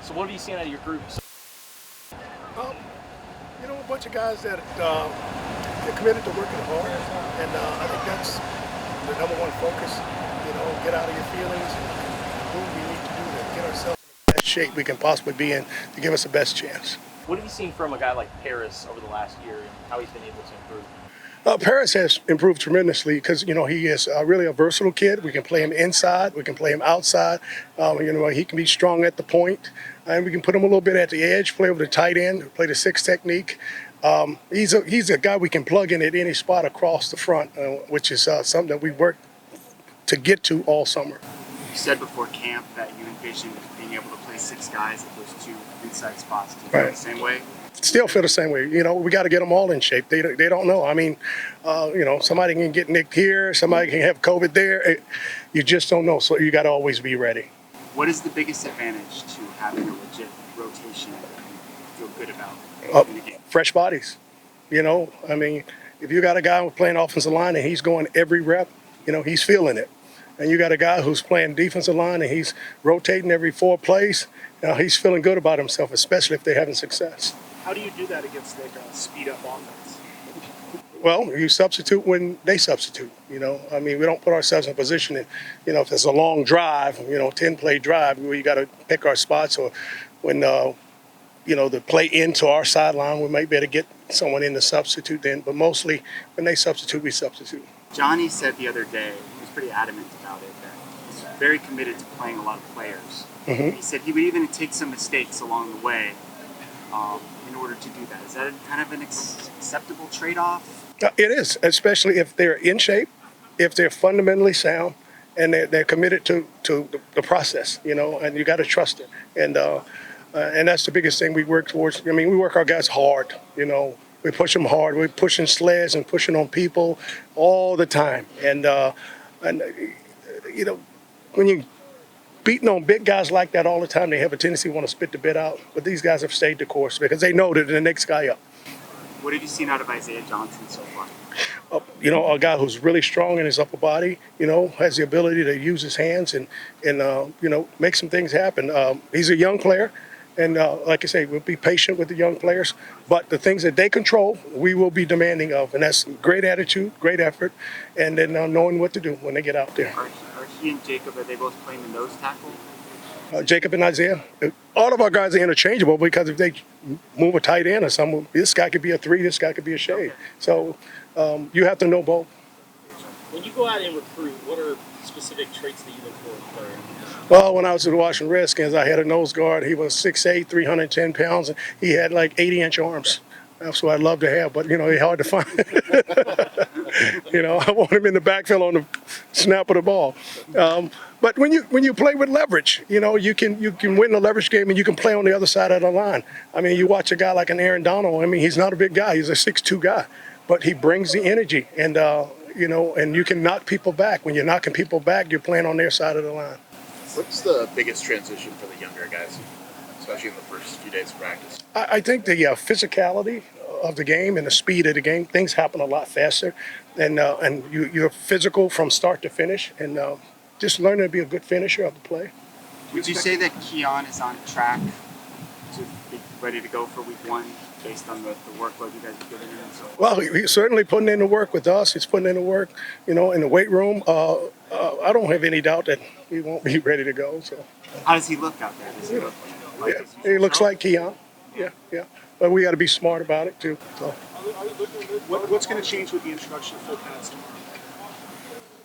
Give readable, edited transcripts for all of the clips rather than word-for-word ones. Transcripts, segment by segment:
So what have you seen out of your groups? Um, a bunch of guys that they're committed to working hard, and I think that's the number one focus. Get out of your feelings and do what we need to do to get ourselves in the best shape we can possibly be in to give us the best chance. What have you seen from a guy like Paris over the last year and how he's been able to improve? Paris has improved tremendously because he is really a versatile kid. We can play him inside, we can play him outside. He can be strong at the point, and we can put him a little bit at the edge, play over the tight end, play the six technique. He's a guy we can plug in at any spot across the front, which is something that we worked to get to all summer. You said before camp that you envisioned being able to play six guys at those two inside spots. Do you feel the same way? Still feel the same way. We got to get them all in shape. They don't know. I mean, somebody can get nicked here, somebody can have COVID there. You just don't know. So you got to always be ready. What is the biggest advantage to having a legit rotation that you feel good about in the game? Fresh bodies. I mean, if you got a guy who's playing offensive line and he's going every rep, he's feeling it. And you got a guy who's playing defensive line and he's rotating every 4 plays. He's feeling good about himself, especially if they're having success. How do you do that against like a speed-up offense? Well, you substitute when they substitute. I mean, we don't put ourselves in a position that, if it's a long drive, 10-play drive, where you got to pick our spots, or when, the play into our sideline, we might be able to get someone in to substitute then. But mostly when they substitute, we substitute. Johnny said the other day, he was pretty adamant about it, that he's very committed to playing a lot of players. Mm-hmm. He said he would even take some mistakes along the way in order to do that. Is that kind of an acceptable trade-off? It is, especially if they're in shape, if they're fundamentally sound, and they're committed to the process, and you got to trust it. And that's the biggest thing we work towards. I mean, we work our guys hard, We push them hard. We're pushing sleds and pushing on people all the time. And when you beating on big guys like that all the time, they have a tendency to want to spit the bit out. But these guys have stayed the course because they know that the next guy up. What have you seen out of Isaiah Johnson so far? A guy who's really strong in his upper body, has the ability to use his hands and make some things happen. He's a young player. And like I say, we'll be patient with the young players. But the things that they control, we will be demanding of. And that's great attitude, great effort, and then knowing what to do when they get out there. Are he and Jacob, are they both playing the nose tackle? Jacob and Isaiah, all of our guys are interchangeable because if they move a tight end or something, this guy could be a 3, this guy could be a shade. Okay. So you have to know both. When you go out and recruit, what are specific traits that you look for in a player? Well, when I was with the Washington Redskins, I had a nose guard. He was 6'8", 310 pounds, and he had like 80-inch arms. That's what I'd love to have, but, they're hard to find. I want him in the backfield on the snap of the ball. But when you play with leverage, you can win the leverage game and you can play on the other side of the line. I mean, you watch a guy like an Aaron Donald. I mean, he's not a big guy. He's a 6'2" guy, but he brings the energy, and and you can knock people back. When you're knocking people back, you're playing on their side of the line. What's the biggest transition for the younger guys, especially in the first few days of practice? I think the physicality of the game and the speed of the game, things happen a lot faster, and you're physical from start to finish, and just learning to be a good finisher of the play. Would you say that Keon is on track to be ready to go for week 1 based on the workload you guys have given him? Well, he's certainly putting in the work with us. He's putting in the work, in the weight room. I don't have any doubt that he won't be ready to go. So. How does he look out there? Does he look like he looks like Keon. Yeah. But we got to be smart about it too. So. What's going to change with the introduction of full pads tomorrow?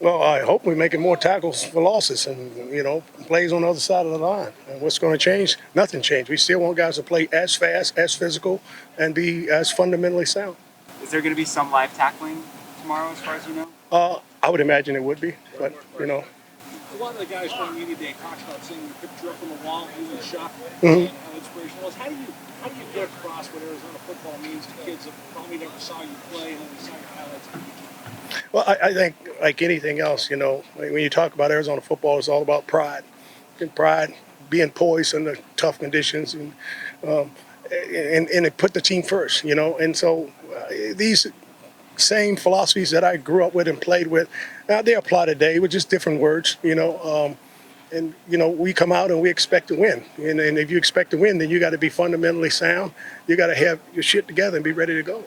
Well, I hope we're making more tackles for losses and, plays on the other side of the line. And what's going to change? Nothing changed. We still want guys to play as fast, as physical, and be as fundamentally sound. Is there going to be some live tackling tomorrow, as far as you know? I would imagine it would be, but, A lot of the guys from media day talked about seeing the picture up on the wall, using shock, Mm-hmm. and how inspirational it was. How do you get across what Arizona football means to kids that probably never saw you play and only saw your highlights on YouTube? Well, I think like anything else, when you talk about Arizona football, it's all about pride. And pride, being poised under tough conditions, and it put the team first, And so these same philosophies that I grew up with and played with, they apply today with just different words, And we come out and we expect to win. And if you expect to win, then you got to be fundamentally sound. You got to have your shit together and be ready to go.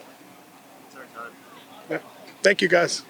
It's our time. Yeah. Thank you, guys.